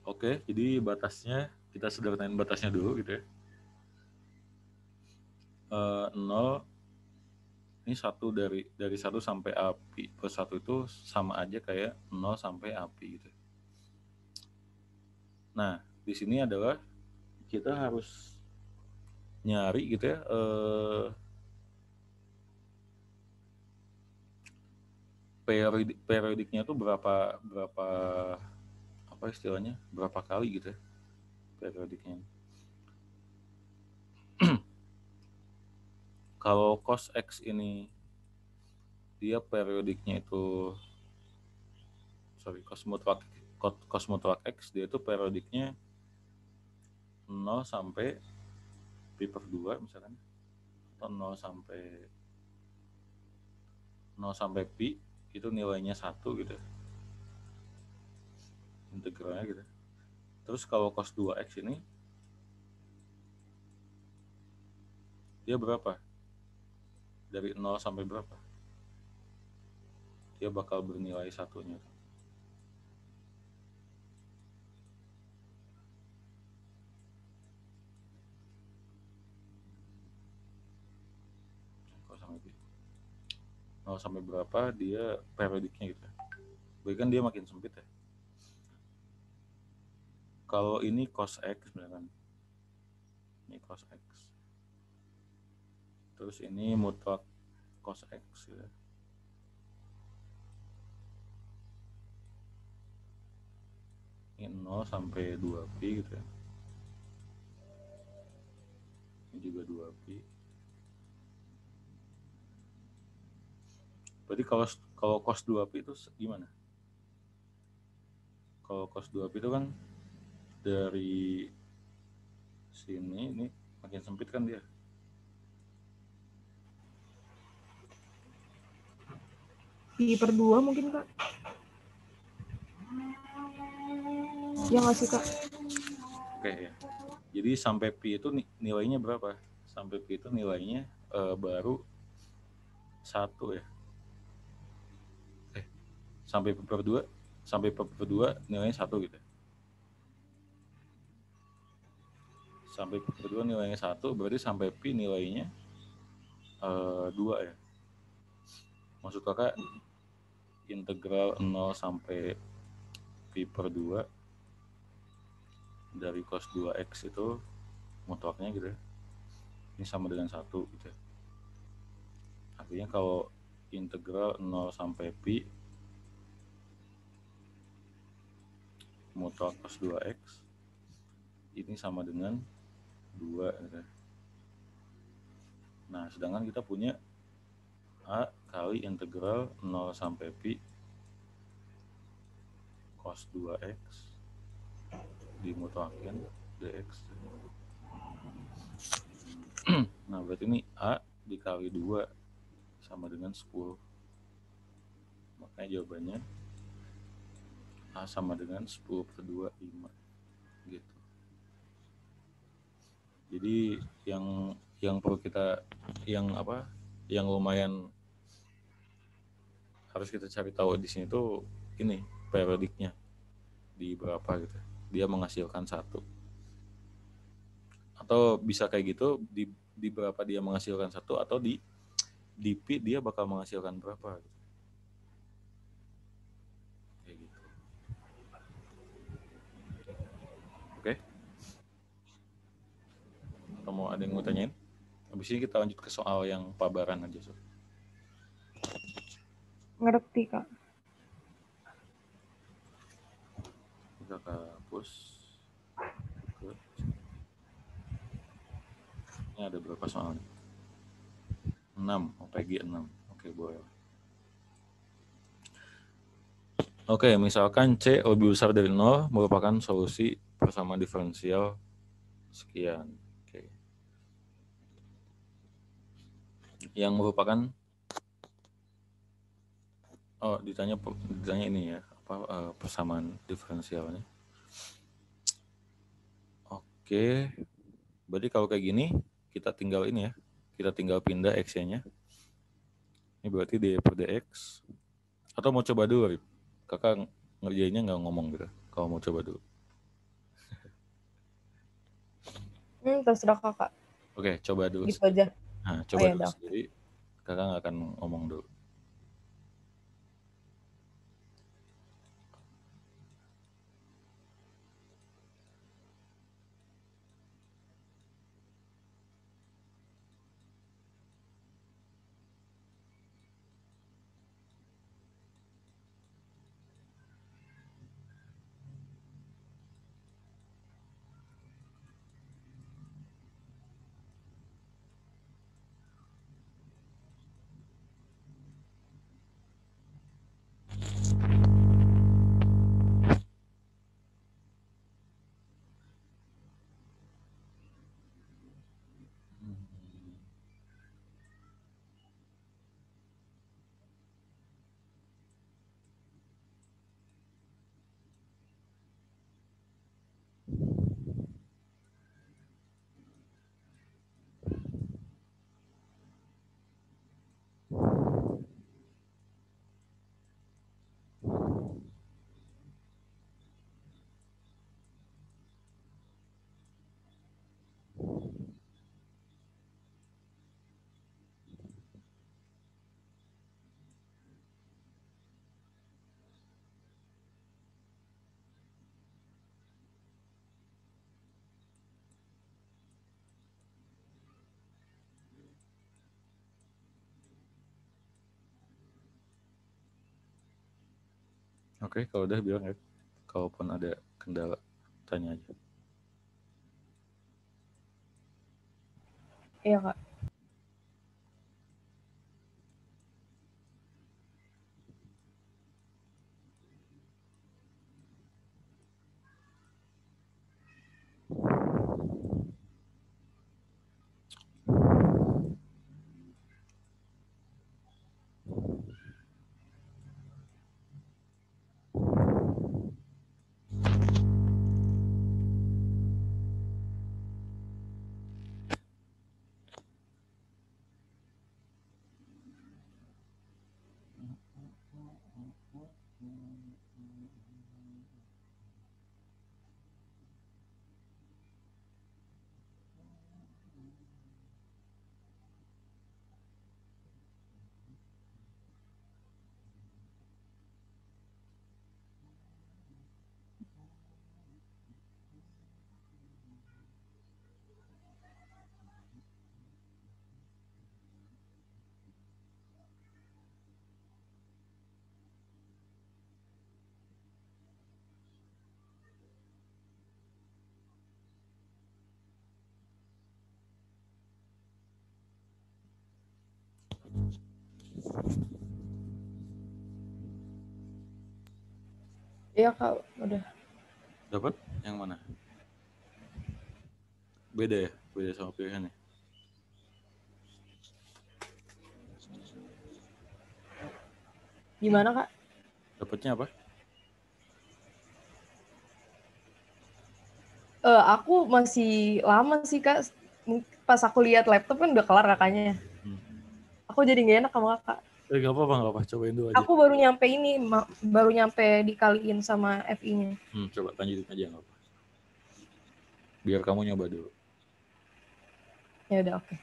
Oke, jadi batasnya kita sederhanain batasnya dulu gitu ya. 0 ini 1 dari 1 sampai api per 1 itu sama aja kayak 0 sampai api gitu. Nah, di sini adalah kita harus nyari gitu ya periodiknya itu berapa apa istilahnya, berapa kali gitu ya periodiknya. Kalau cos X ini dia periodiknya itu cos mutlak X dia itu periodiknya 0 sampai pi per 2 misalkan, atau 0 sampai pi itu nilainya 1 gitu, integralnya gitu. Terus kalau cos 2x ini dia berapa? Dari 0 sampai berapa? Dia bakal bernilai satunya. Kalau sampai pi. 0 sampai berapa dia periodiknya gitu. Bahkan dia makin sempit ya. Kalau ini cos X misalkan. Ini cos X. Terus ini mutlak cos X gitu. Ini 0 sampai 2 pi gitu ya. Ini juga 2 pi. Berarti kalau cos 2 pi itu gimana? Kalau cos 2 pi itu kan dari sini ini makin sempit kan dia. Pi per 2 mungkin Kak. Ya nggak sih Kak? Oke ya. Jadi sampai pi itu nilainya berapa? Sampai pi itu nilainya baru 1 ya. Sampai pi per 2 nilainya 1 gitu. Sampai pi per 2 nilainya 1 berarti sampai pi nilainya 2 ya. Maksud kakak integral 0 sampai pi per 2 dari cos 2x itu mutlaknya gitu ya. Ini sama dengan 1 gitu ya. Artinya kalau integral 0 sampai pi mutlak cos 2x ini sama dengan 2 gitu ya. Nah, sedangkan kita punya A kali integral 0 sampai pi cos 2x dimutlakin dx. Nah, berarti ini A dikali 2 sama dengan 10. Makanya jawabannya A sama dengan 10 per 2, 5. Gitu. Jadi yang perlu kita, yang lumayan harus kita cari tahu di sini tuh ini periodiknya di berapa gitu. Dia menghasilkan 1. Atau bisa kayak gitu di berapa dia menghasilkan 1, atau di pi dia bakal menghasilkan berapa gitu. Kayak gitu. Oke? Atau mau ada yang mau tanyain? Habis ini kita lanjut ke soal yang pabaran aja, so. Ngerti Kak. Kita ke hapus. Ini ada berapa soal nih? 6, OPG 6. Oke, boleh. Oke, misalkan C lebih besar dari 0 merupakan solusi persamaan diferensial sekian. Oke. Yang merupakan ditanya ini ya, persamaan diferensialnya. Oke. Berarti kalau kayak gini kita tinggal ini ya. Kita tinggal pindah x-nya. Ini berarti d per dx. Atau mau coba dulu, Rip? Kakak ngerjainnya nggak ngomong gitu. Kalau mau coba dulu. Terserah kakak. Oke, coba dulu. Gitu aja. Nah, Oh coba ya dulu udah. sendiri. Kakak nggak akan ngomong dulu. Oke, kalau udah bilang ya. Kalaupun ada kendala, tanya aja. Iya kak. Iya kak. Udah. Dapat? Yang mana? Beda ya? Beda sama pilihannya? Gimana kak? Dapatnya apa? Aku masih lama sih kak. Pas aku lihat laptop kan udah kelar kakaknya. Hmm. Aku jadi gak enak sama kakak. Gak apa-apa, gak apa. Cobain dulu aja. Aku baru nyampe ini, baru nyampe dikaliin sama FI-nya. Coba lanjutin aja gak apa. Biar kamu nyoba dulu. Ya udah oke.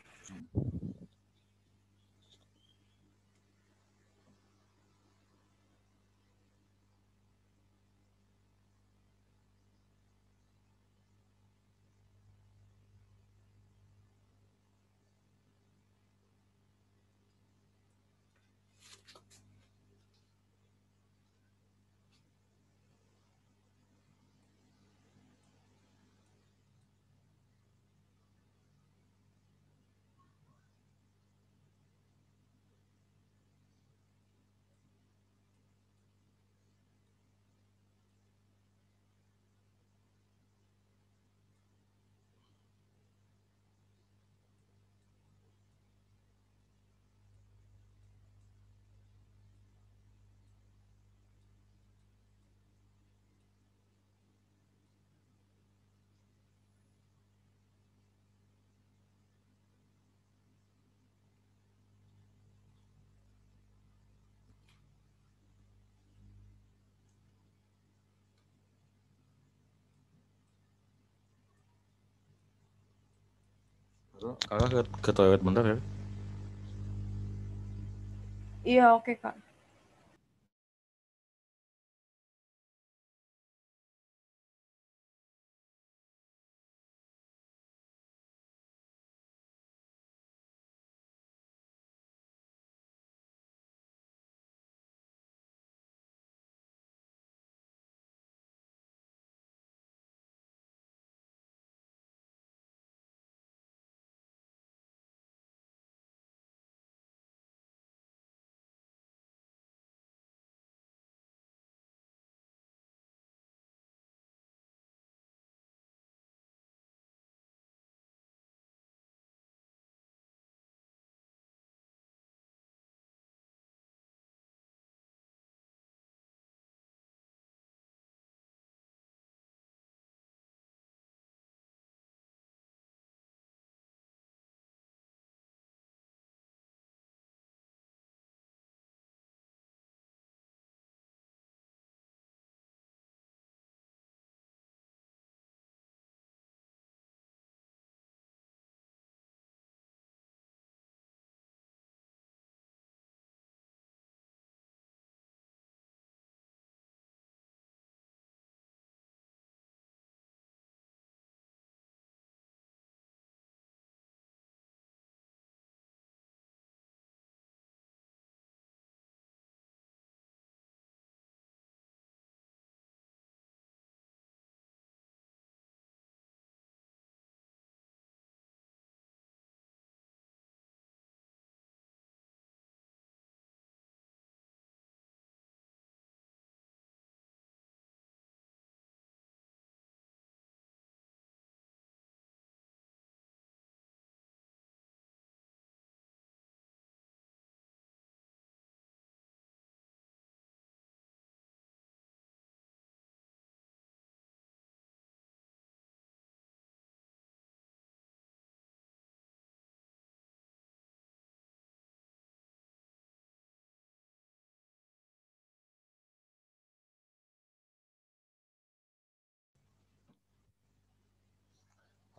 Kakak ke toilet bentar ya. Iya, oke, Kak.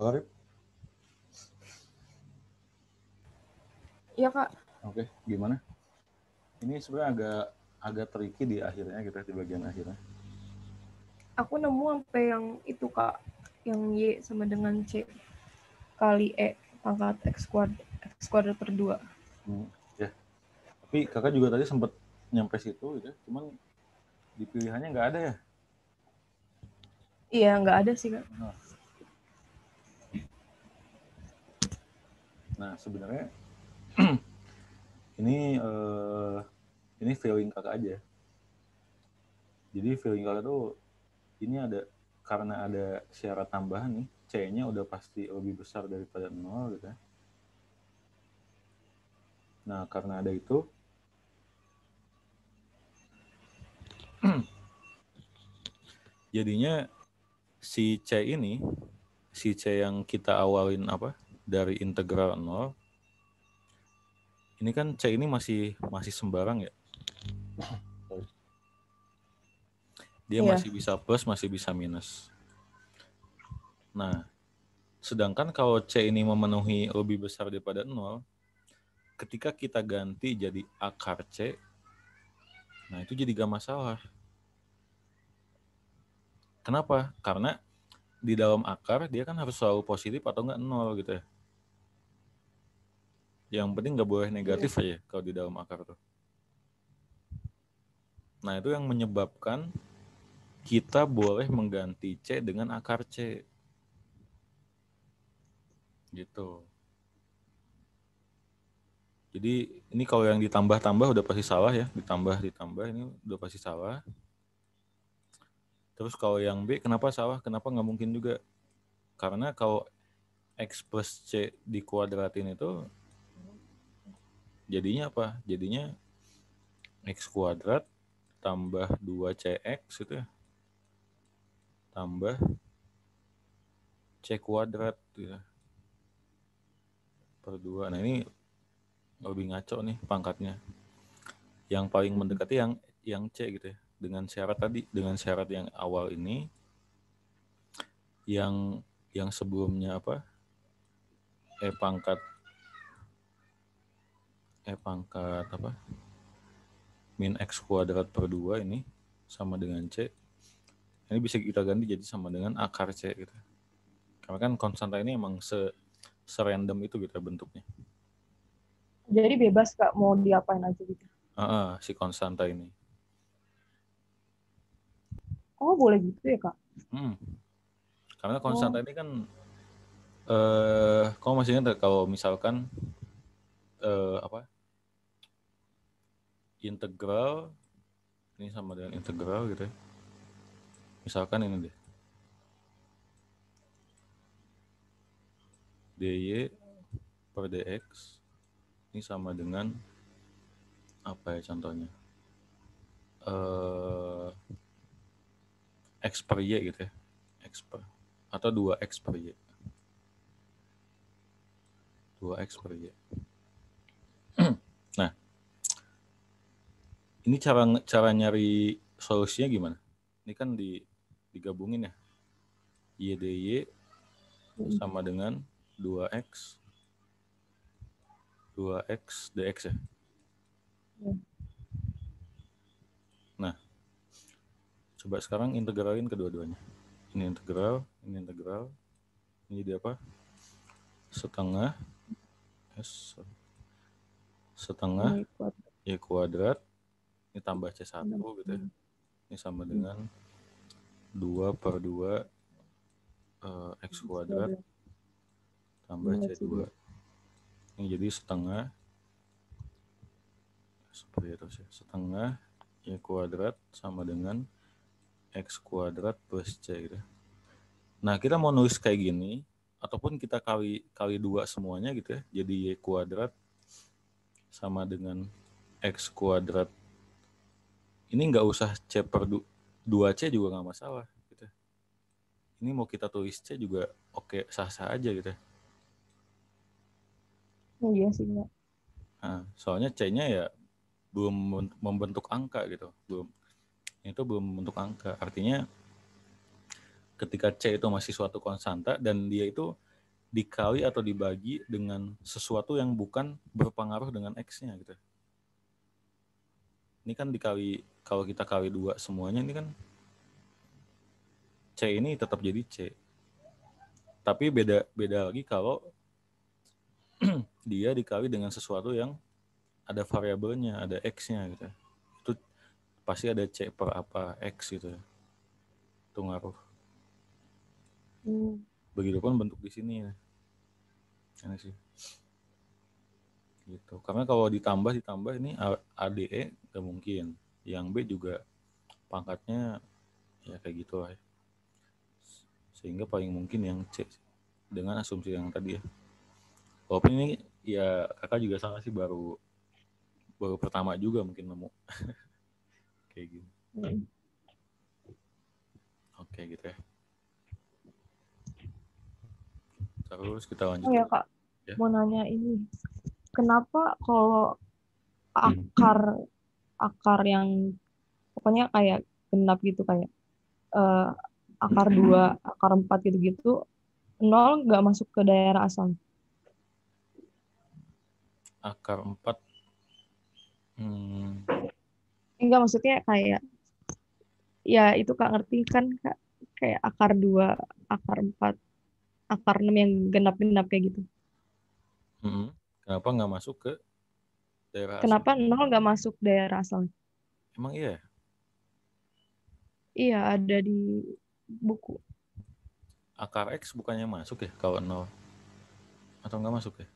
Halo, Rip. Iya, Kak. Oke, gimana? Ini sebenarnya agak tricky di akhirnya gitu, di bagian akhirnya. Aku nemu sampai yang itu, Kak. Yang Y sama dengan C kali E pangkat X kuadrat per 2. Ya. Tapi kakak juga tadi sempat nyampe situ gitu, cuman di pilihannya nggak ada ya. Iya, nggak ada sih, Kak. Nah sebenarnya ini feeling kakak aja. Jadi feeling kakak tuh ini ada karena ada syarat tambahan nih, C-nya udah pasti lebih besar daripada 0 gitu ya. Nah karena ada itu jadinya si C yang kita awalin apa dari integral 0, ini kan C ini masih sembarang ya. Dia Iya. masih bisa plus, masih bisa minus. Nah, sedangkan kalau C ini memenuhi lebih besar daripada 0, ketika kita ganti jadi akar C, nah itu jadi gak masalah. Kenapa? Karena di dalam akar dia kan harus selalu positif atau enggak 0 gitu ya. Yang penting nggak boleh negatif aja kalau di dalam akar tuh. Nah itu yang menyebabkan kita boleh mengganti C dengan akar C. Gitu. Jadi ini kalau yang ditambah-tambah udah pasti salah ya. Ditambah ini udah pasti salah. Terus kalau yang B kenapa salah? Kenapa nggak mungkin juga? Karena kalau X plus C dikuadratin itu jadinya apa? Jadinya X kuadrat tambah 2CX itu ya. Tambah C kuadrat gitu ya. Per 2. Nah ini lebih ngaco nih pangkatnya. Yang paling mendekati yang C gitu ya. Dengan syarat tadi, dengan syarat yang awal ini, yang sebelumnya apa? pangkat apa? Min X kuadrat per 2 ini sama dengan C. Ini bisa kita ganti jadi sama dengan akar C gitu. Karena kan konstanta ini emang serandom itu gitu bentuknya. Jadi bebas Kak mau diapain aja gitu. Si konstanta ini. Oh boleh gitu ya Kak? Karena konstanta ini kan kamu masih ingat kalau misalkan apa? Integral ini sama dengan integral gitu ya. Misalkan ini deh. dy per dx ini sama dengan apa ya contohnya? X per y gitu ya. Atau 2x per y. 2x per y. Nah, ini cara nyari solusinya gimana? Ini kan digabungin ya. Y dy sama dengan 2x dx ya. Nah, coba sekarang integralin kedua-duanya. Ini integral. Ini jadi apa? Setengah y kuadrat. Ini tambah C1 gitu ya. Ini sama dengan 2 per 2 X kuadrat tambah C2. Ini jadi setengah seperti itu sih. Setengah Y kuadrat sama dengan X kuadrat plus C gitu. Nah, kita mau nulis kayak gini ataupun kita kali 2 semuanya gitu ya. Jadi Y kuadrat sama dengan X kuadrat. Ini nggak usah C per 2C juga nggak masalah gitu. Ini mau kita tulis C juga oke, sah-sah aja gitu. Iya sih Kak. Nah, soalnya C-nya ya belum membentuk angka gitu. Itu belum membentuk angka. Artinya ketika C itu masih suatu konstanta dan dia itu dikali atau dibagi dengan sesuatu yang bukan berpengaruh dengan X-nya gitu. Ini kan dikali, kalau kita kali 2 semuanya ini kan C ini tetap jadi C. Tapi beda lagi kalau dia dikali dengan sesuatu yang ada variabelnya, ada X-nya gitu. Itu pasti ada C per apa X gitu. Itu ngaruh. Begitupun bentuk di sini ya. Ini sih. Gitu. Karena kalau ditambah ini ADE nggak mungkin. Yang B juga pangkatnya ya kayak gitu lah. Sehingga paling mungkin yang C dengan asumsi yang tadi ya. Walaupun ini ya kakak juga sama sih baru pertama juga mungkin nemu kayak gini. Oke gitu ya. Terus kita lanjut. Oh ya Kak, ya. Mau nanya ini, kenapa kalau akar yang pokoknya kayak genap gitu kayak akar 2, akar 4 gitu-gitu 0 nggak masuk ke daerah asal? Akar 4 enggak, maksudnya kayak ya itu Kak ngerti kan Kak, kayak akar 2, akar 4, akar 6 yang genap-genap kayak gitu. Kenapa nggak masuk ke daerah asal? Kenapa 0 nggak masuk daerah asal? Emang iya? Iya, ada di buku. Akar X bukannya masuk ya kalau 0? Atau nggak masuk ya?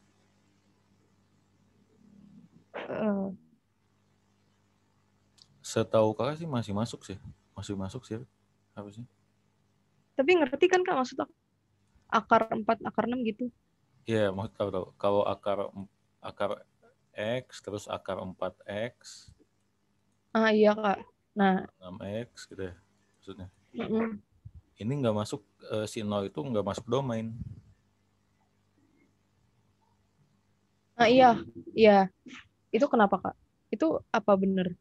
Setahu kakak sih masih masuk sih. Harusnya. Tapi ngerti kan Kak maksud aku? Akar 4, akar 6 gitu. Iya, maksud tahu. Kalau akar X terus akar 4X. Iya Kak. Nah, 6X gitu ya maksudnya. mm-mm. Ini nggak masuk, si 0 itu nggak masuk domain. Iya. Itu kenapa Kak? Itu apa bener?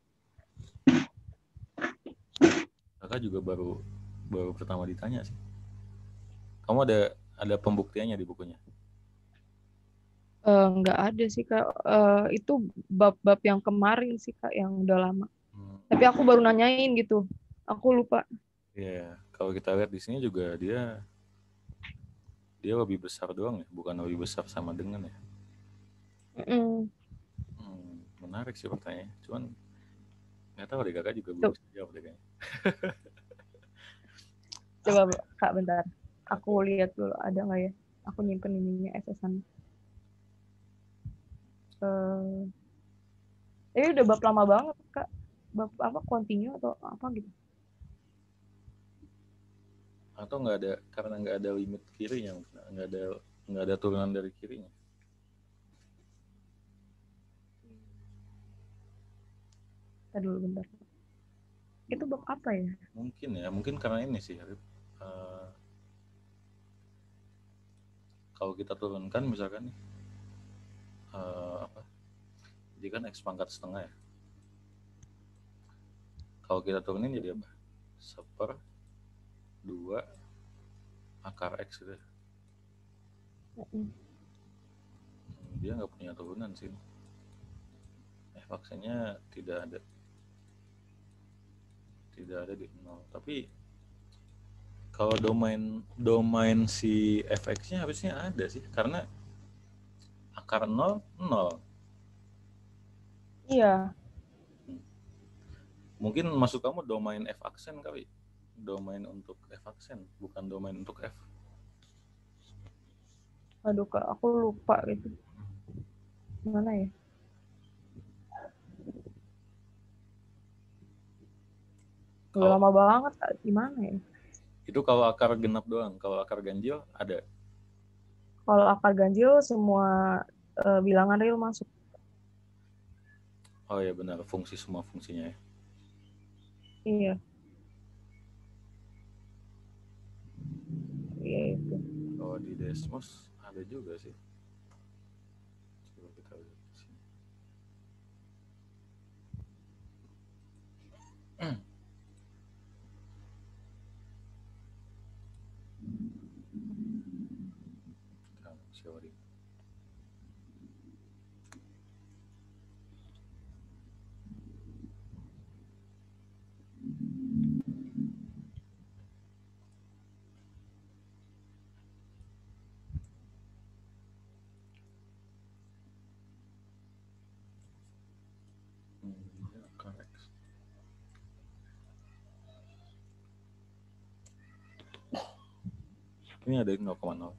Kakak juga baru pertama ditanya sih. Kamu ada pembuktiannya di bukunya? Nggak ada sih Kak. Itu bab-bab yang kemarin sih Kak, yang udah lama. Tapi aku baru nanyain gitu. Aku lupa. Iya, kalau kita lihat di sini juga dia lebih besar doang ya, bukan lebih besar sama dengan ya. Mm-mm. Menarik sih pertanyaannya. Cuman nggak tahu deh, kakak juga belum Tuh, bisa jawab deh kayaknya. coba Apa ya? Kak bentar. Aku Oke. lihat dulu ada nggak ya. Aku nyimpen ininya SS-an. Eh, Ini udah bab lama banget Kak. Bab apa? Continue atau apa gitu? Atau nggak ada, karena nggak ada limit kirinya, nggak ada turunan dari kirinya. Kita dulu bentar. Itu bab apa ya? Mungkin ya, mungkin karena ini sih, Arif. Eh, kalau kita turunkan misalkan nih, apa? Jadi kan x pangkat setengah ya. Kalau kita turunin jadi apa? Seper 2 akar x gitu ya. Mm-mm. Dia nggak punya turunan sih. Vaksinnya tidak ada di nol. Tapi kalau domain domain si fx-nya harusnya ada sih, karena akar nol nol. Iya. Mungkin masuk kamu domain f aksen kali, domain untuk f aksen bukan domain untuk f. Aduh Kak, aku lupa gitu. Mana ya? Udah Kalau lama banget Kak. Gimana ya? itu kalau akar genap doang, kalau akar ganjil ada. Kalau akar ganjil semua bilangan real masuk. Oh ya benar, fungsi semua fungsinya ya. Iya, iya itu. Kalau di Desmos ada juga sih. Coba kita lihat di sini. Sorry. Ya, akar X. Ini ada 0,0.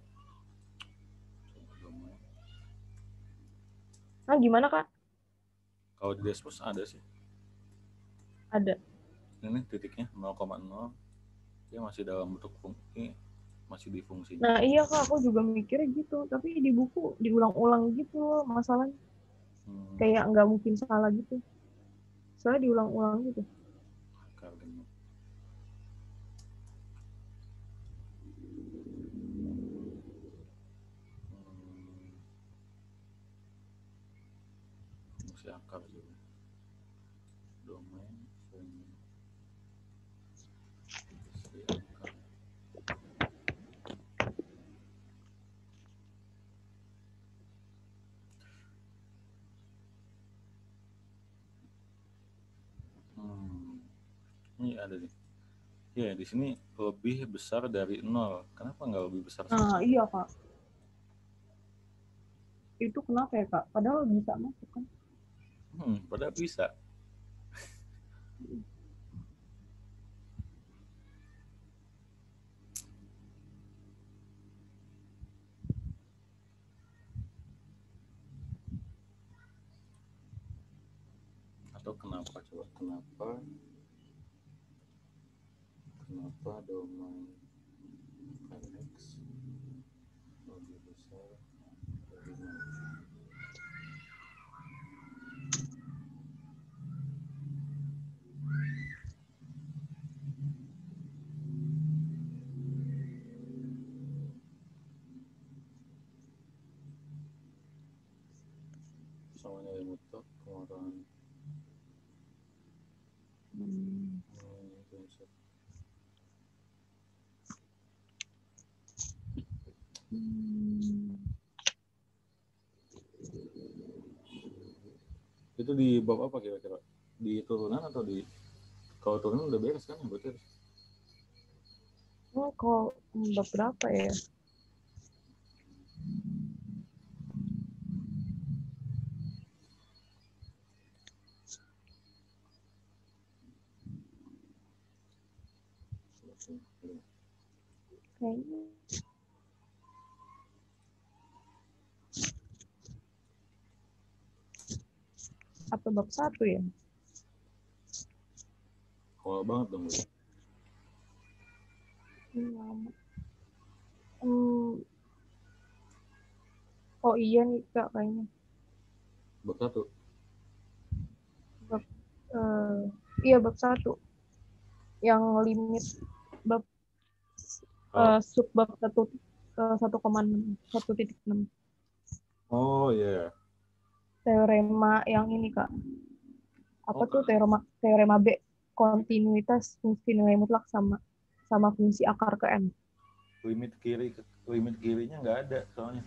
Nah, gimana Kak? Kalau di Desmos ada sih. Ada. Ini titiknya 0,0. Dia masih dalam bentuk fungsi, masih di fungsinya. Nah, iya Kak, aku juga mikirnya gitu. Tapi di buku diulang-ulang gitu loh masalahnya. Hmm, Kayak nggak mungkin salah gitu. Soalnya diulang-ulang gitu. akar genap. Hmm, fungsi akar juga. Domain fungsi akar. Hmm, ini ada nih. Ya, di sini lebih besar dari nol. Kenapa nggak lebih besar sama? Nah, iya Kak. Itu kenapa ya Kak? Padahal bisa masuk kan. Padahal bisa. Atau kenapa coba? Kenapa domain X lebih besar dari nol? Sama nilai mutlak pengurangan Hmm. prinsip. Hmm. Itu di bab apa kira-kira? Di turunan atau di, kalau turunan udah beres kan berarti? Oh, kalau bab berapa ya? Kayaknya apa bab 1 ya? Awal banget dong. Lama. Oh iya nih Kak, kayaknya. Bab 1. Bab, iya bab 1. Yang limit bab subbab 1,6. Oh iya. Teorema yang ini Kak. Apa Oh, tuh teorema B, kontinuitas fungsi nilai mutlak sama fungsi akar ke n. limit kirinya nggak ada soalnya.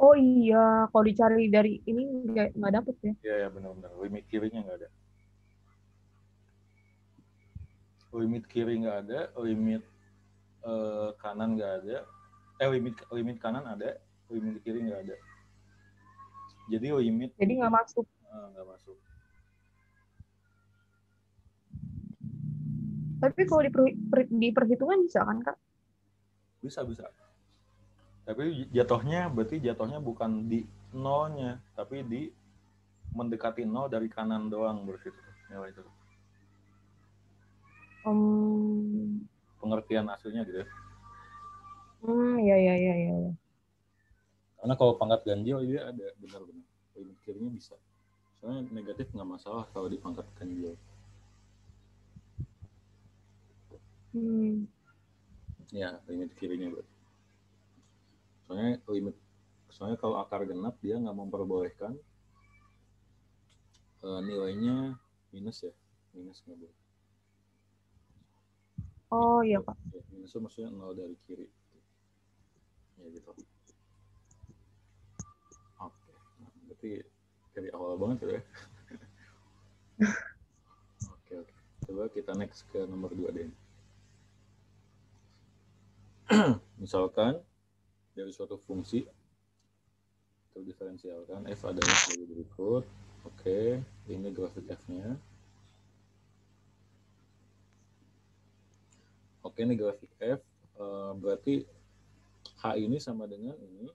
Oh iya, kalau dicari dari ini nggak dapet ya. Iya ya, benar-benar limit kirinya nggak ada. Limit kiri nggak ada, limit kanan nggak ada. Limit kanan ada, limit kiri nggak ada. Jadi Jadi nggak masuk. nggak masuk. Tapi kalau di perhitungan bisa kan Kak? Bisa. Tapi jatuhnya bukan di nolnya, tapi di mendekati nol dari kanan doang berarti nilai itu. Pengertian aslinya gitu. Iya. Karena kalau pangkat ganjil dia ada benar-benar limit kirinya bisa. Soalnya negatif nggak masalah kalau di pangkat ganjil. Ya, limit kirinya berarti. Soalnya kalau akar genap dia nggak memperbolehkan nilainya minus ya, minus nggak boleh. Oh iya Pak. Ya, minus itu maksudnya 0 dari kiri. Ya gitu. Oke, nah, berarti dari awal banget ya. Oke. Coba kita next ke nomor 2 deh. Misalkan dari suatu fungsi terdiferensialkan f adalah sebagai berikut. Oke, ini grafik f-nya. Oke, ini grafik f. Berarti h ini sama dengan ini.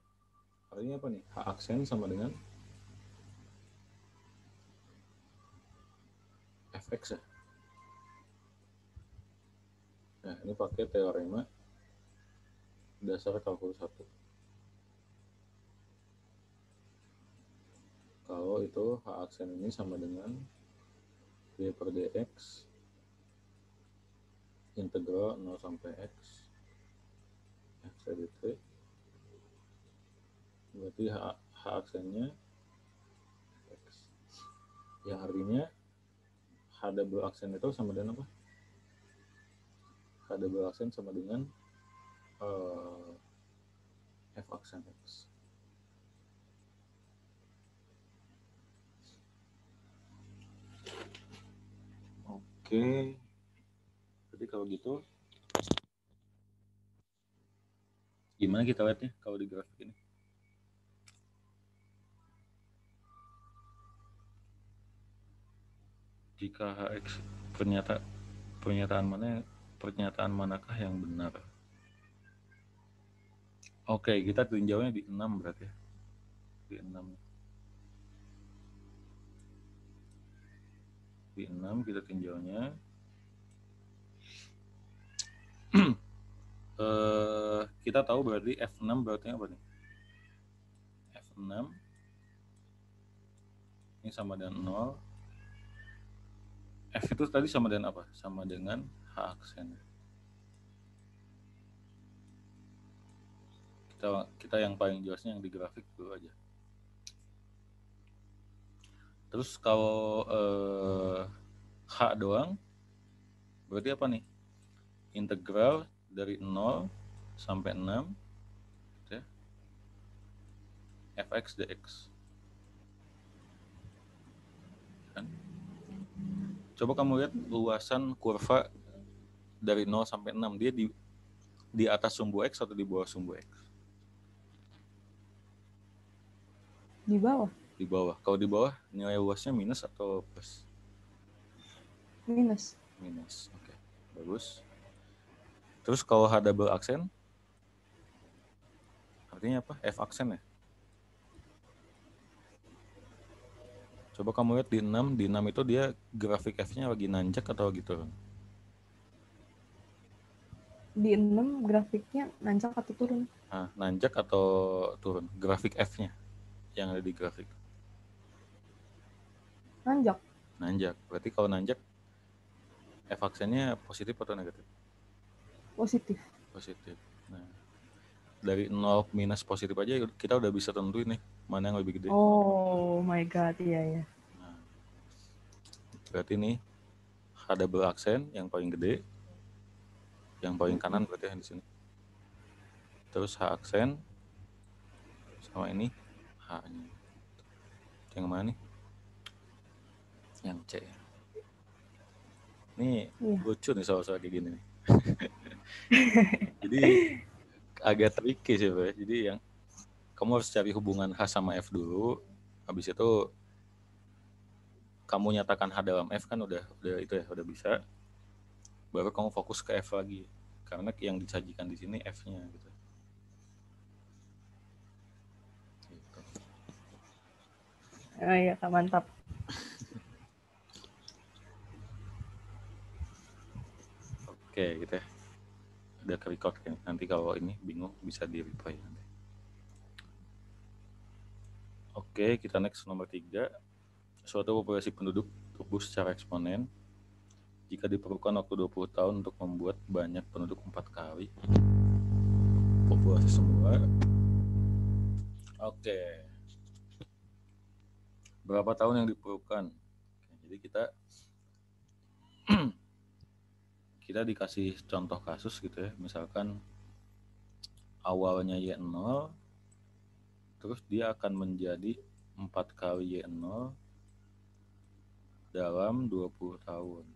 Artinya apa nih? H aksen sama dengan fx ya. Nah, ini pakai teorema dasar kalkulus 1. Kalau itu h aksen ini sama dengan d per dx integral 0 sampai x dt, berarti h aksennya x, yang artinya h double aksen itu sama dengan apa? H double aksen sama dengan f aksen x. Oke, jadi kalau gitu gimana kita lihatnya kalau di grafik ini? Jika hx pernyataan manakah yang benar? Oke, kita tinjaunya di 6 berarti ya. Di 6. Di 6 kita tinjaunya. Kita tahu berarti F6 berarti apa nih? F6 ini sama dengan 0. F itu tadi sama dengan apa? Sama dengan H aksen. Kita yang paling jelasnya yang di grafik dulu aja. Terus kalau H doang berarti apa nih? Integral dari 0 sampai 6 ya, fx dx. Coba kamu lihat luasan kurva dari 0 sampai 6, dia di atas sumbu X atau di bawah sumbu X? Di bawah. Di bawah. Kalau di bawah nilai luasnya minus atau plus? Minus. Minus. Oke. Bagus. Terus kalau H double aksen artinya apa? F aksen ya? Coba kamu lihat di 6 itu dia grafik F-nya lagi nanjak atau gitu? Di 6 grafiknya nanjak atau turun? Nah, nanjak atau turun? Grafik F-nya yang ada di grafik. Nanjak. Nanjak. Berarti kalau nanjak F aksennya positif atau negatif? Positif. Positif. Nah, dari 0 minus positif aja kita udah bisa tentuin nih mana yang lebih gede. Oh my god, iya ya. Nah, berarti nih H double aksen yang paling gede, yang paling kanan berarti yang di sini. Terus H aksen sama ini H-nya. Yang mana nih? Yang C. Ini Iya. lucu nih soal-soal kayak gini nih. Jadi agak tricky sih, Bro. Jadi yang kamu harus cari hubungan H sama F dulu. Habis itu kamu nyatakan H dalam F kan udah itu ya, udah bisa. Baru kamu fokus ke F lagi. Karena yang disajikan di sini F-nya gitu. Gitu. Oh iya, Kak, mantap. Oke, gitu ya. Udah ke record kan. Nanti kalau ini bingung bisa di replay nanti. Oke, kita next nomor 3. Suatu populasi penduduk tumbuh secara eksponen jika diperlukan waktu 20 tahun untuk membuat banyak penduduk 4 kali populasi semula. Oke. Berapa tahun yang diperlukan? Oke, jadi kita dikasih contoh kasus gitu ya. Misalkan awalnya Y0, terus dia akan menjadi 4 kali Y0 dalam 20 tahun.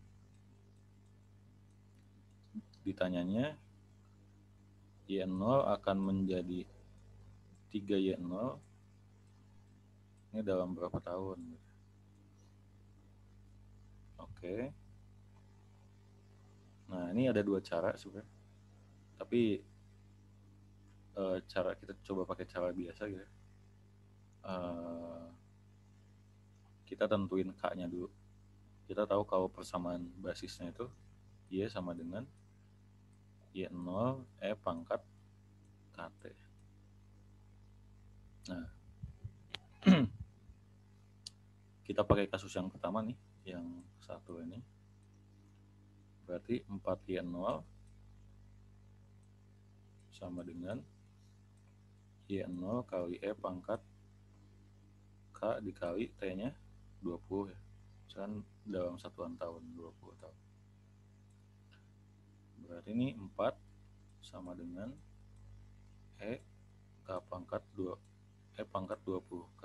Ditanyanya, Y0 akan menjadi 3Y0 ini dalam berapa tahun? Oke. Nah, ini ada dua cara sebenarnya. Tapi cara kita coba pakai cara biasa gitu. Kita tentuin K-nya dulu. Kita tahu kalau persamaan basisnya itu Y sama dengan Y0 E pangkat KT. Nah, kita pakai kasus yang pertama nih, yang satu ini. Berarti 4Y0 sama dengan Y0 kali E pangkat K dikali T-nya 20 ya. Misalkan dalam satuan tahun, 20 tahun. Berarti ini 4 sama dengan E K pangkat 2 E pangkat 20K.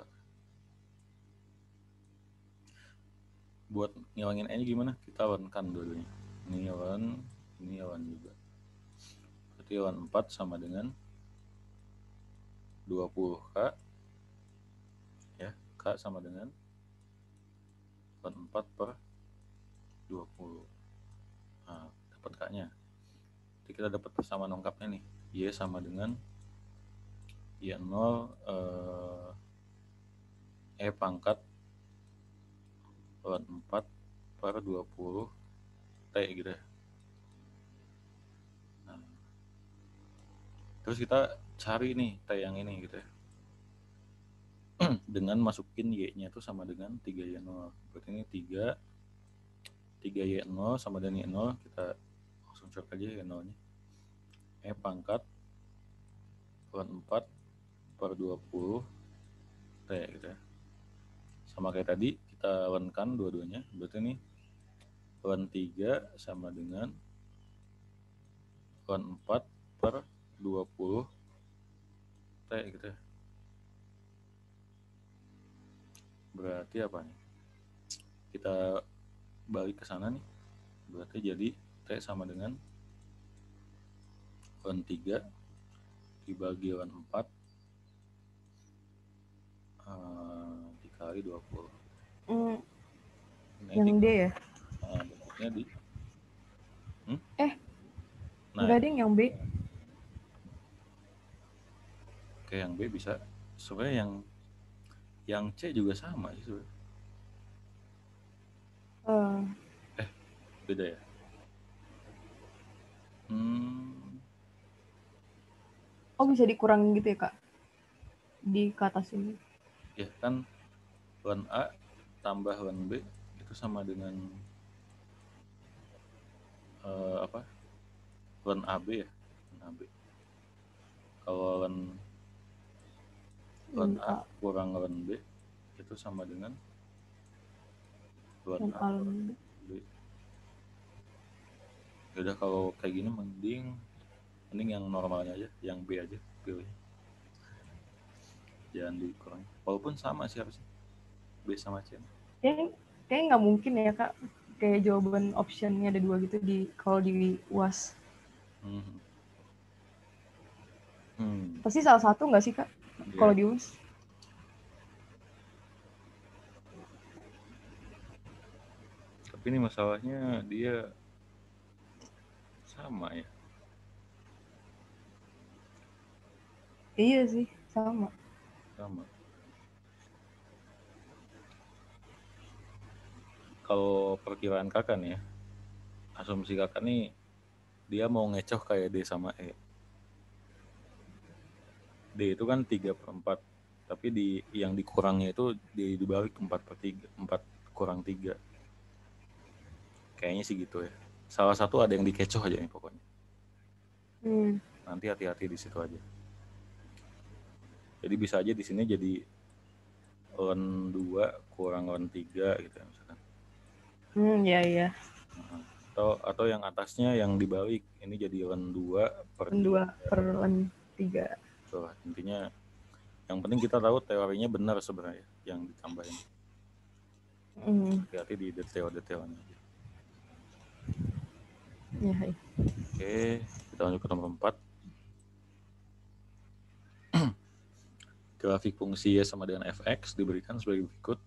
Buat ngilangin E-nya gimana? Kita lawankan dulunya. Ini lawan juga. Berarti lawan 4 sama dengan 20K. Ya, K sama dengan lawan 4 per 20. Nah, dapat K-nya. Jadi kita dapat persamaan lengkapnya nih. Y sama dengan Y0 E pangkat lawan 4 per 20 T gitu ya. Nah, terus kita cari nih T yang ini gitu ya. Dengan masukin Y-nya itu sama dengan 3Y0. Berarti ini 3Y0 sama dengan Y0. Kita langsung cek aja Y0-nya. E pangkat lawan 4 per 20 T gitu ya. Sama kayak tadi, kita lawankan dua-duanya. Berarti ini lawan 3 sama dengan lawan 4 per 20 T gitu ya. Berarti apa nih? Kita balik ke sana nih, berarti jadi T sama dengan ln 3 dibagi ln 4 dikali 20. Yang D ya? Bentuknya di Enggak ding yang B. Oke, yang B bisa. Sebenarnya yang C juga sama sih sebenarnya. Beda ya? Oh, bisa dikurangin gitu ya, Kak? Di ke atas ini. Ya kan ln A tambah ln B itu sama dengan apa? Ln AB ya? Ln AB. Kalau ln A kurang ln B itu sama dengan ln A kurang B. Yaudah kalau kayak gini mending yang normalnya aja, yang B aja pilih. Jangan dikurangin. Walaupun sama sih harusnya. B sama C. Kayaknya nggak mungkin ya, Kak. Kayak jawaban optionnya ada 2 gitu kalau di UAS. Pasti salah satu nggak sih, Kak? Yeah. Kalau di UAS? Tapi ini masalahnya dia sama ya. Iya sih, sama. Kalau perkiraan kakak nih ya, asumsi kakak nih dia mau ngecoh kayak D sama E. D itu kan 3/4, tapi yang dikurangnya itu dibalik 4/3, 4 kurang 3. Kayaknya sih gitu ya. Salah satu ada yang dikecoh aja nih pokoknya. Nanti hati-hati di situ aja. Jadi bisa aja di sini jadi ln 2 kurang ln 3 gitu ya misalkan. Iya. Atau yang atasnya yang dibalik, ini jadi ln 2 per 2 per ln 3. Tuh, intinya yang penting kita tahu teorinya benar sebenarnya yang ditambahin. Hati-hati di detail-detailnya. Ya. Oke, kita lanjut ke nomor 4. Grafik fungsi Y sama dengan fx diberikan sebagai berikut.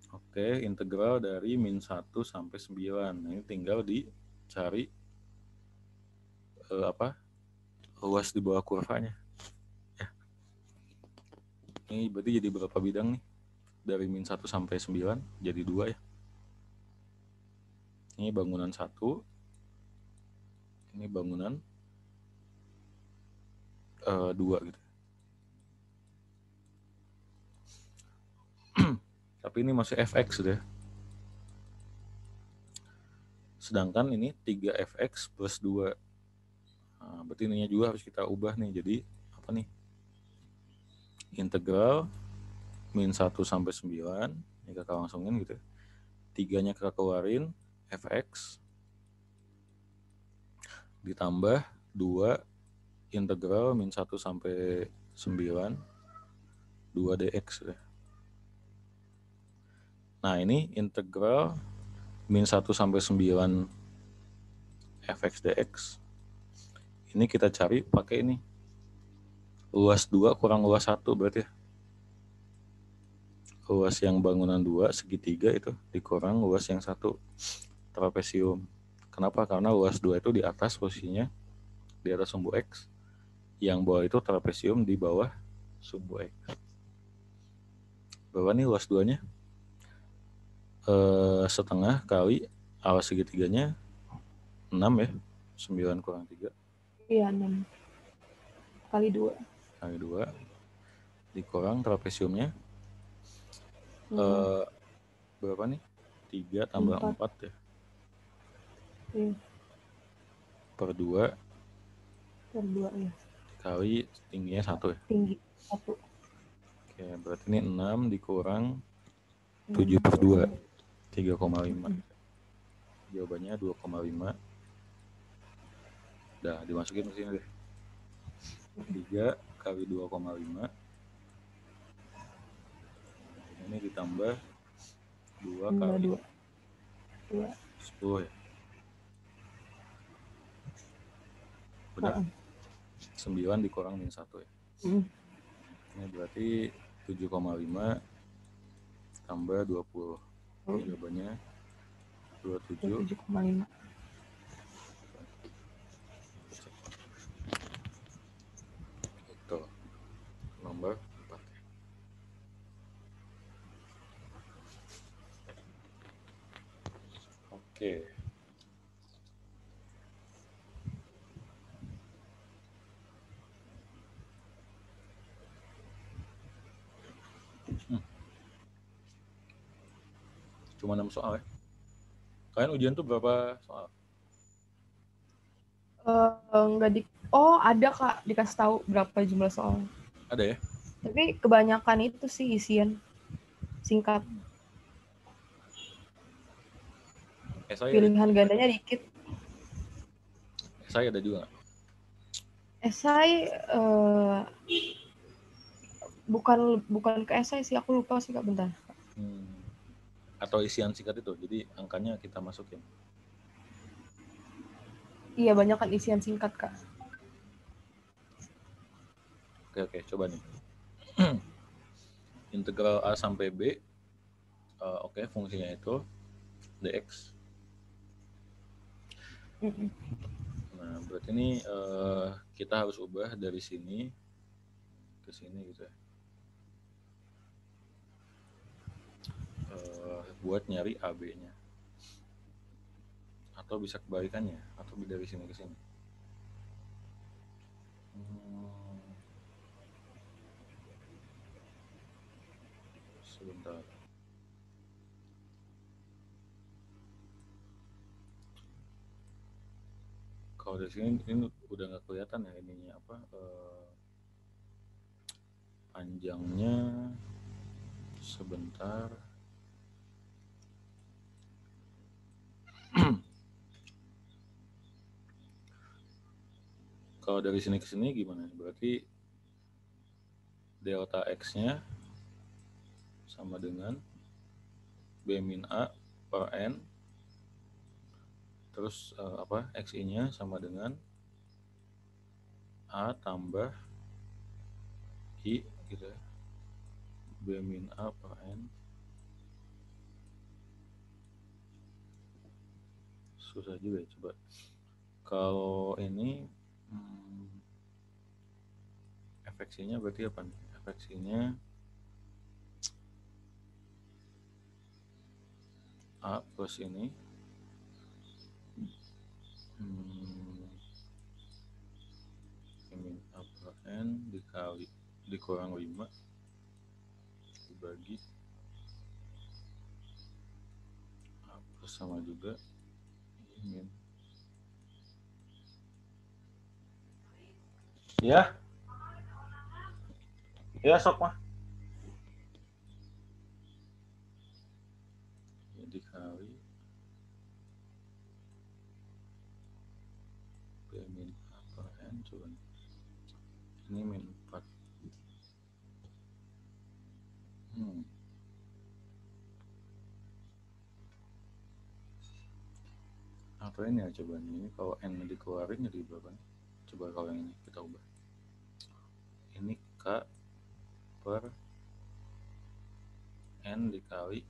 Oke, integral dari min 1 sampai 9. Nah, ini tinggal dicari luas di bawah kurvanya. Ya. Ini berarti jadi berapa bidang nih? Dari min 1 sampai 9 jadi 2 ya. Ini bangunan 1. Ini bangunan 2 gitu. Tapi ini masih fx sudah. Sedangkan ini 3fx plus 2. Nah, berarti ininya juga harus kita ubah nih. Jadi apa nih? Integral min 1 sampai 9. Ini kakak langsungin gitu. 3-nya kakak keluarin. Fx. Ditambah 2 integral min 1 sampai 9. 2 dx. Nah ini integral min 1 sampai 9 fx dx. Ini kita cari pakai ini. Luas 2 kurang luas 1 berarti ya. Luas yang bangunan 2 segitiga itu dikurang luas yang 1 trapesium. Kenapa? Karena luas 2 itu di atas posisinya, di atas sumbu X. Yang bawah itu trapesium di bawah sumbu X. Berapa nih luas 2-nya? Setengah kali alas segitiganya 6 ya. 9 kurang 3. Iya, 6. Kali 2. Kali 2. Dikurang trapesiumnya. Berapa nih? 3 tambah 4 ya. Iya. Per 2. Per 2 ya. Kali tingginya 1 ya. Tinggi 1. Oke, berarti ini 6 dikurang 7 per 2. 3,5. Jawabannya 2,5. Udah dimasukin ke sini deh. 3 kali 2,5. Ini ditambah 2 Tambah kali 2. 2. 10 ya. Benar? 9 dikurang min 1 ya. Ini berarti 7,5 tambah 20. Ini jawabannya 27,5. Itu nomor 4. Oke. Cuma 6 soal ya. Kalian ujian tuh berapa soal? Enggak ada Kak, dikasih tahu berapa jumlah soal. Ada ya? Tapi kebanyakan itu sih isian singkat. Pilihan gandanya dikit. Esai ada juga nggak? Esai bukan ke esai sih, aku lupa sih Kak, bentar. Atau isian singkat itu, jadi angkanya kita masukin. Iya, banyak kan isian singkat Kak. Oke, coba nih. Integral A sampai B, oke, fungsinya itu dx. Nah, berarti ini kita harus ubah dari sini ke sini gitu ya. Buat nyari AB-nya. Atau bisa kebalikannya, atau dari sini ke sini. Sebentar. Kalau dari sini ini udah nggak kelihatan ya ininya apa, panjangnya. Sebentar. Kalau dari sini ke sini gimana? Berarti delta X-nya sama dengan B min A per N. Terus XI-nya sama dengan A tambah I gitu ya. B min A per N. Susah juga ya, coba. Kalau ini efeksinya berarti apa nih? Efeksinya A plus ini min A per N dikali dikurang 5 dibagi A plus sama juga min. Ya sok mah. Dikali B min A per N coba. Ini min 4. Apa ini ya coba nih? Ini kalau N dikeluarin jadi berapa nih? Coba kalau yang ini kita ubah. Ini K per N dikali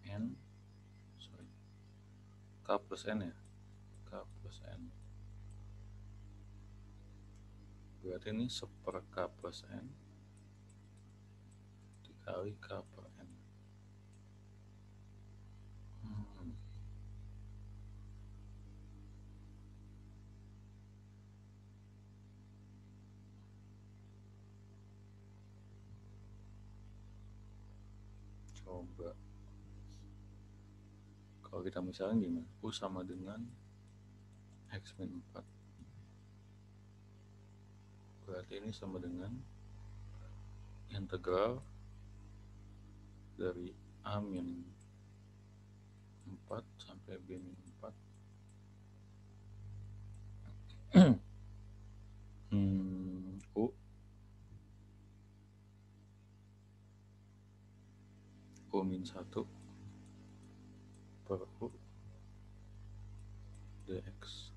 N, K plus N ya? K plus N. Berarti ini seper K plus N dikali K per N. Coba. Kalau kita misalnya gimana? U sama dengan X min 4. Berarti ini sama dengan integral dari A min 4 sampai B min 4. U min 1 per U dx.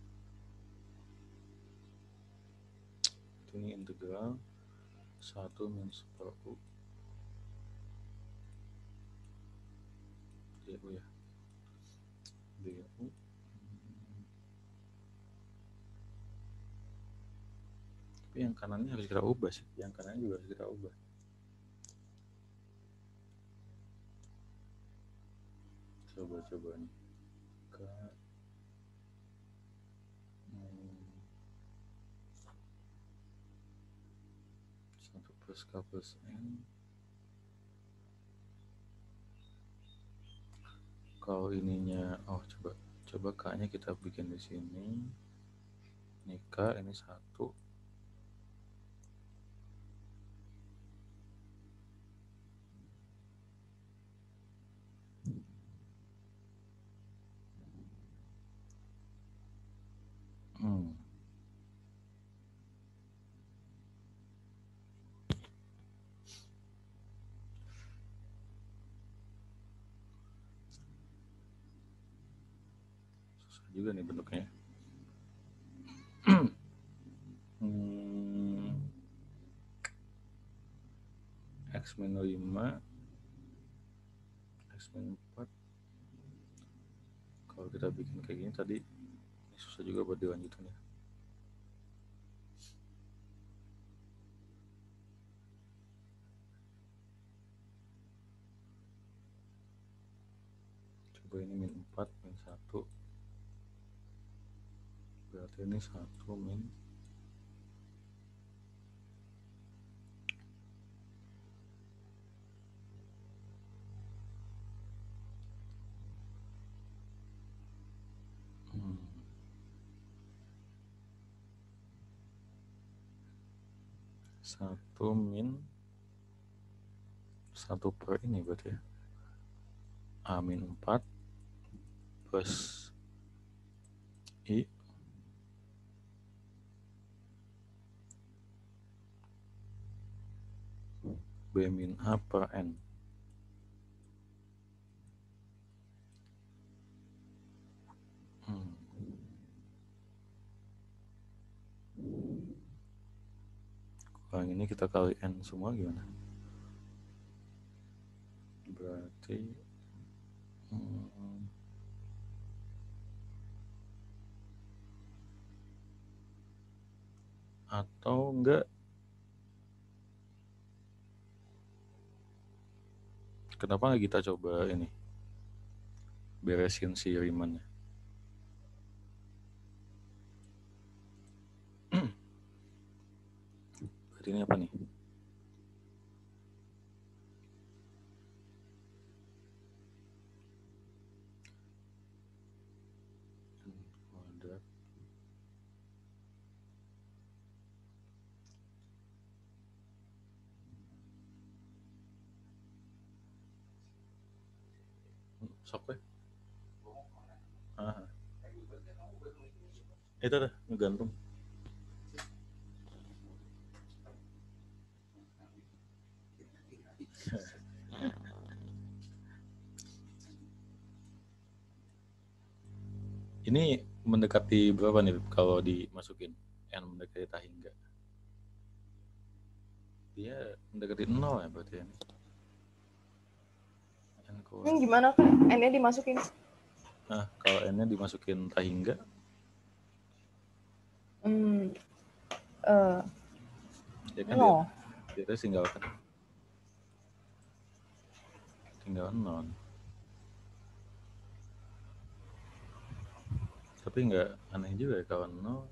Ini integral 1 min per U du ya, du. Tapi yang kanannya harus kita ubah sih, yang kanannya juga harus kita ubah. Coba nih ke 1 plus K plus N. Kalau ininya, coba K-nya kita bikin di sini. Ini K, ini 1. Susah juga nih bentuknya. X min 5, X min 4. Kalau kita bikin kayak gini tadi, ini susah juga buat dilanjutin ya. Coba ini min 4, min 1. Berarti ini 1 min 1 min 1 per ini berarti ya. A min 4 plus I B min A per N. Kalau yang ini kita kali N semua gimana? Berarti atau enggak, kenapa nggak kita coba ini beresin si Riemann-nya? Berarti ini apa nih? Kuadrat sok deh. Itu dah ngegantung. Ini mendekati berapa nih kalau dimasukin N mendekati tahingga? Dia mendekati 0 ya berarti ya. Ini gimana kan N-nya dimasukin? Nah, kalau N-nya dimasukin tahingga? Ya kan no. Dia tinggalkan. Tinggal 0. Tapi nggak aneh juga ya kalau 0.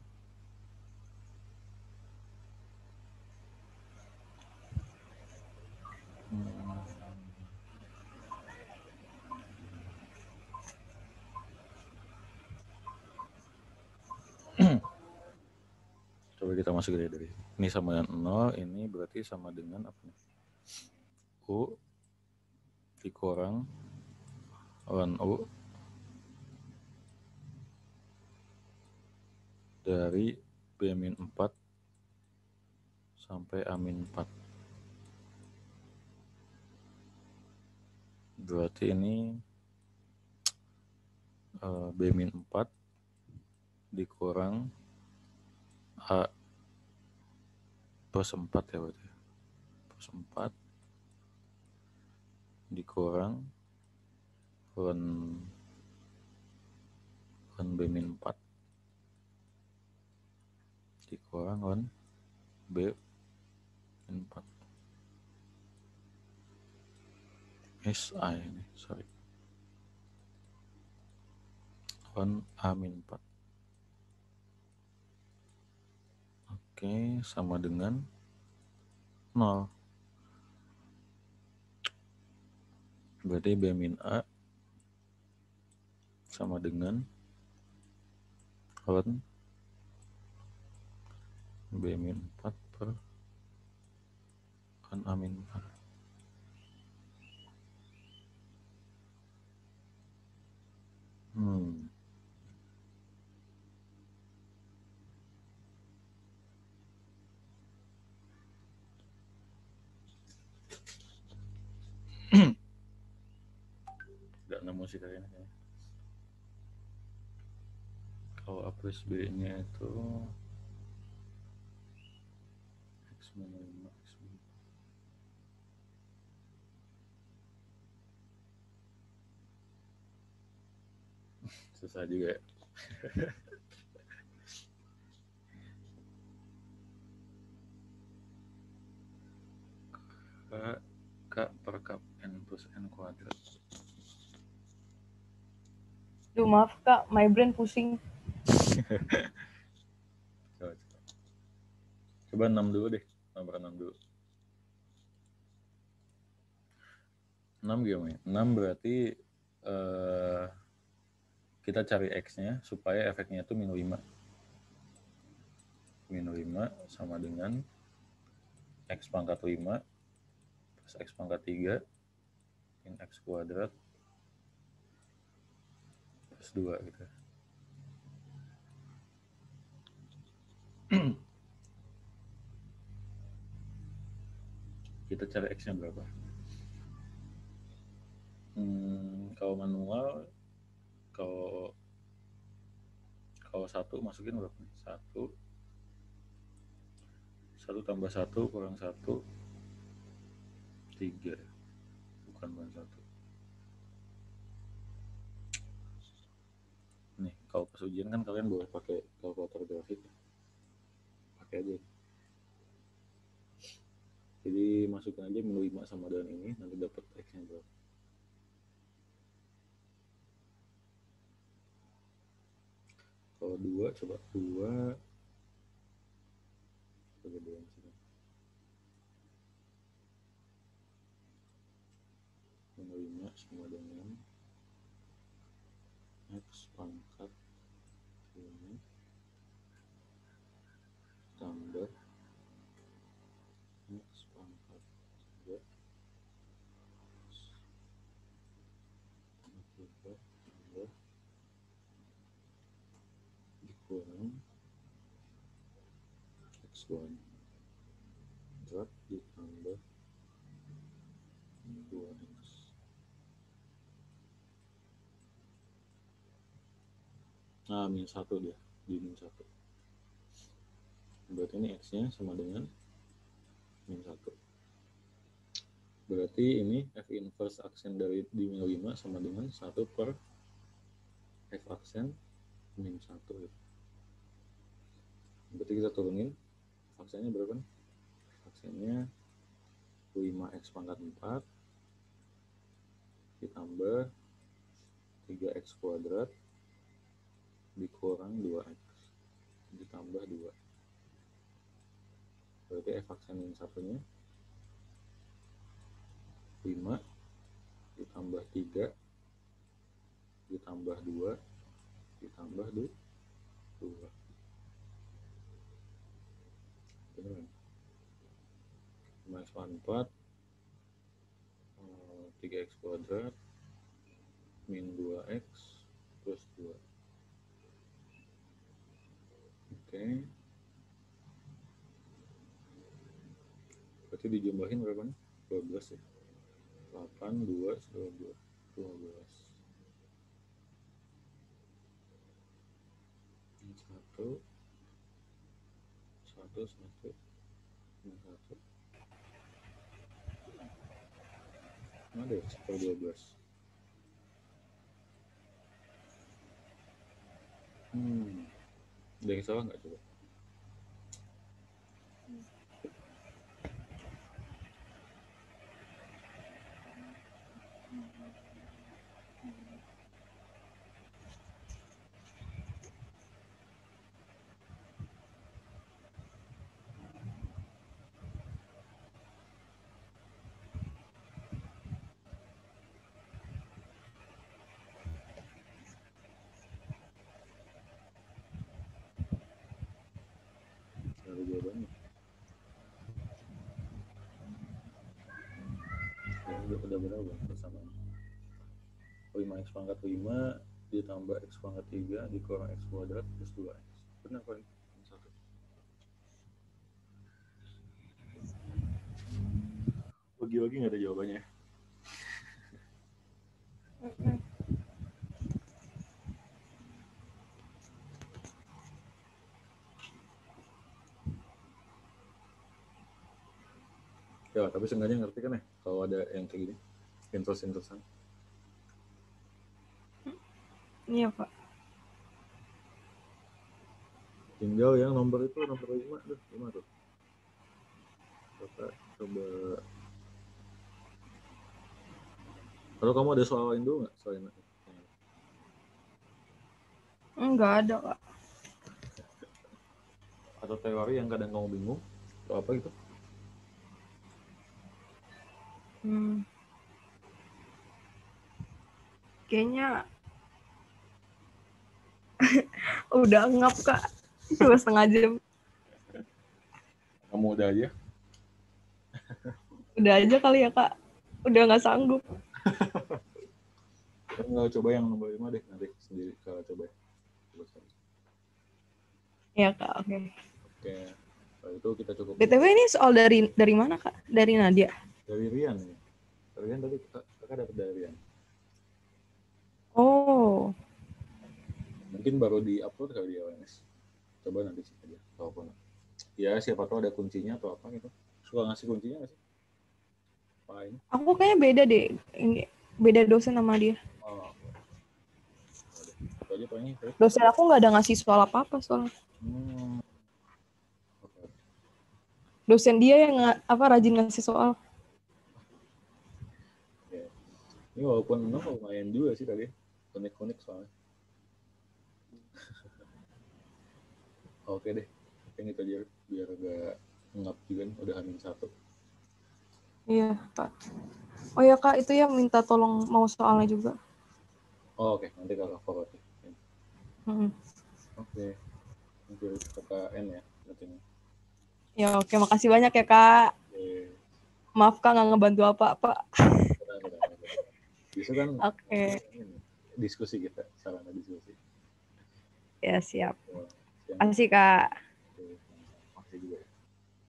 Coba kita masuk dari ini sama dengan 0, ini berarti sama dengan apa nih? U dikurang ln U dari B-4 sampai A-4 Berarti ini B-4 dikurang A plus 4 ya berarti. Plus 4 dikurang ln B-4 dikurang ln B-4 SI ini, sorry. Ln A-4. Oke, sama dengan 0. Berarti B-A sama dengan ln B-4 per ln A-4. Gak nemu sih kayaknya. Kalau A plus B nya itu X minus 5 X minus 5. Susah juga ya. K per kap N plus N kuadrat. Duh maaf Kak, my brain pusing. Coba 6 dulu deh, nomor 6 dulu. 6 gimana? 6 berarti kita cari X-nya supaya efeknya itu minus 5. Minus 5 sama dengan X pangkat 5 plus X pangkat 3 min X kuadrat plus 2 gitu. Kita cari X-nya berapa? Kalau manual, kalau 1 masukin berapa? 1 tambah 1 kurang 1 3, bukan 1. Nih kalau pas ujian kan kalian boleh pakai kalkulator grafik, pakai aja. Jadi masukkan aja minus 5 sama dengan ini, nanti dapat X-nya berapa. Kalau 2, coba 2 kegedean sini. Minus 5 sama dengan X pangkat 5 tambah X pangkat 3 tambah dikurang X1 kuadrat ditambah 2X. Nah, minus 1 dia, di minus 1. Berarti ini X-nya sama dengan minus 1. Berarti ini F inverse aksen dari di minus 5 sama dengan 1 per F aksen minus 1. Berarti kita turunin aksennya berapa nih? Aksennya 5X pangkat 4 ditambah 3X kuadrat dikurang 2X ditambah 2. Berarti F aksen minus 1-nya 5 ditambah 3 ditambah 2 ditambah 2. Beneran? 5X pangkat 4 3X kuadrat min 2X plus 2. Oke. Berarti dijumlahin berapa nih? 12 ya. 8, 2, 12, 12. 1, 1, 1, 1. Ada ya, sekitar 12. Ada yang salah nggak coba? Ada jawabannya. Udah berapa persamaan? 5x pangkat 5 ditambah x pangkat 3 dikurang x kuadrat plus 2x. Benar kan? Satu. Bagi-bagi nggak ada jawabannya. Ya, tapi seenggaknya ngerti kan ya kalau ada yang kayak gini, interest-interestan. Iya, Pak. Tinggal yang nomor itu, nomor 5 tuh, 5 tuh. Coba. Kalau kamu ada soal lain dulu nggak? Soal ini? Enggak ada, Kak. Atau teori yang kadang kamu bingung? Atau apa gitu? Kayaknya udah ngap, Kak. Cuma setengah jam. Kamu udah aja? Udah aja kali ya, Kak. Udah nggak sanggup. Nggak coba yang nomor 5 deh, nanti sendiri kalau coba. Ya, Kak. Oke. Oke. Kalau itu kita cukup. BTW ini soal dari mana, Kak? Dari Nadia? Dari Rian nih. Rian tadi kakak dapat dari Rian. Oh. Mungkin baru di-upload kali di ONS. Coba nanti sih aja. Walaupun ya siapa tahu ada kuncinya atau apa gitu. Suka ngasih kuncinya nggak sih? Fine. Aku kayaknya beda deh. Beda dosen sama dia. Oh. Aja paling. Dosen aku nggak ada ngasih soal apa-apa soalnya. Okay. Dosen dia yang rajin ngasih soal. Okay. Ini walaupun lumayan juga sih tadi. Konek-konek soalnya. Oke deh. Yang itu aja biar agak ngap juga nih. Udah -1. Iya, Pak. Oh ya, Kak, itu ya minta tolong mau soalnya juga. Oh, oke. Nanti kakak forward. Oke. Nanti KKN ya. Ya, oke. Makasih banyak ya, Kak. Maaf, Kak, nggak ngebantu apa-apa. Bisa kan? Oke. Diskusi kita. Sarana diskusi. Ya, siap. Makasih, Kak.